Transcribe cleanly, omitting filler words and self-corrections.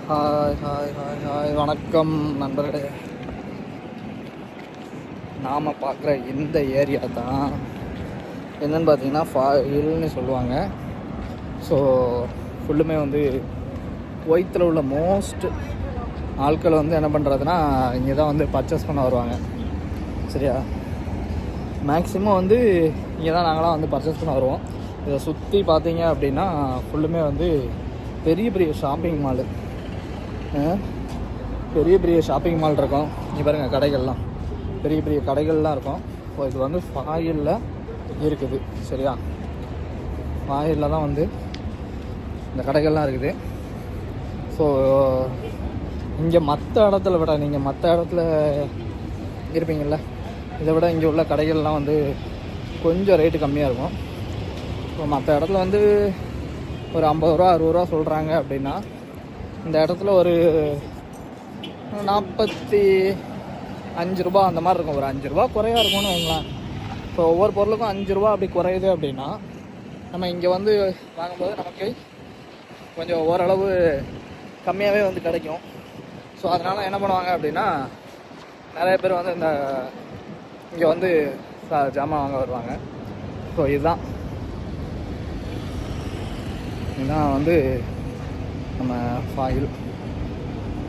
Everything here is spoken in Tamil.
ஹாய் ஹாய் ஹாய் ஹாய் வணக்கம் நண்பர்களே. நாம் பார்க்குற இந்த ஏரியா தான் என்னென்னு பார்த்தீங்கன்னா ஃபாயில்னு சொல்லுவாங்க. ஸோ ஃபுல்லுமே வந்து குவைத்தில் உள்ள மோஸ்ட் ஆட்கள் வந்து என்ன பண்ணுறதுன்னா இங்கே தான் வந்து பர்ச்சேஸ் பண்ண வருவாங்க. சரியா, மேக்ஸிமம் வந்து இங்கே தான் நாங்களாம் வந்து பர்ச்சேஸ் பண்ண வருவோம். இதை சுற்றி பார்த்தீங்க அப்படின்னா ஃபுல்லுமே வந்து பெரிய பெரிய ஷாப்பிங் மாலு, பெரிய பெரிய ஷாப்பிங் மால் இருக்கும். இங்கே பாருங்கள், கடைகள்லாம் பெரிய பெரிய கடைகள்லாம் இருக்கும். ஸோ இது வந்து ஃபாயிலில் இருக்குது. சரியா, ஃபாயிலில் தான் வந்து இந்த கடைகள்லாம் இருக்குது. ஸோ இங்கே மற்ற இடத்துல விட, நீங்கள் மற்ற இடத்துல இருப்பீங்கள்ல, இதை விட இங்கே உள்ள கடைகள்லாம் வந்து கொஞ்சம் ரேட்டு கம்மியாக இருக்கும். ஸோ மற்ற இடத்துல வந்து ஒரு 50 ரூபா 60 ரூபா சொல்கிறாங்க அப்படின்னா, இந்த இடத்துல ஒரு 45 ரூபா அந்த மாதிரி இருக்கும். ஒரு 5 ரூபா குறையாக இருக்கும்னு வைங்களேன். ஸோ ஒவ்வொரு பொருளுக்கும் 5 ரூபா அப்படி குறையுது அப்படின்னா, நம்ம இங்கே வந்து வாங்கும்போது நமக்கு கொஞ்சம் ஓரளவு கம்மியாகவே வந்து கிடைக்கும். ஸோ அதனால் என்ன பண்ணுவாங்க அப்படின்னா, நிறைய பேர் வந்து இங்கே வந்து ஜாமான் வாங்க வருவாங்க. ஸோ இதுதான் வந்து நம்ம ஃபாயில்.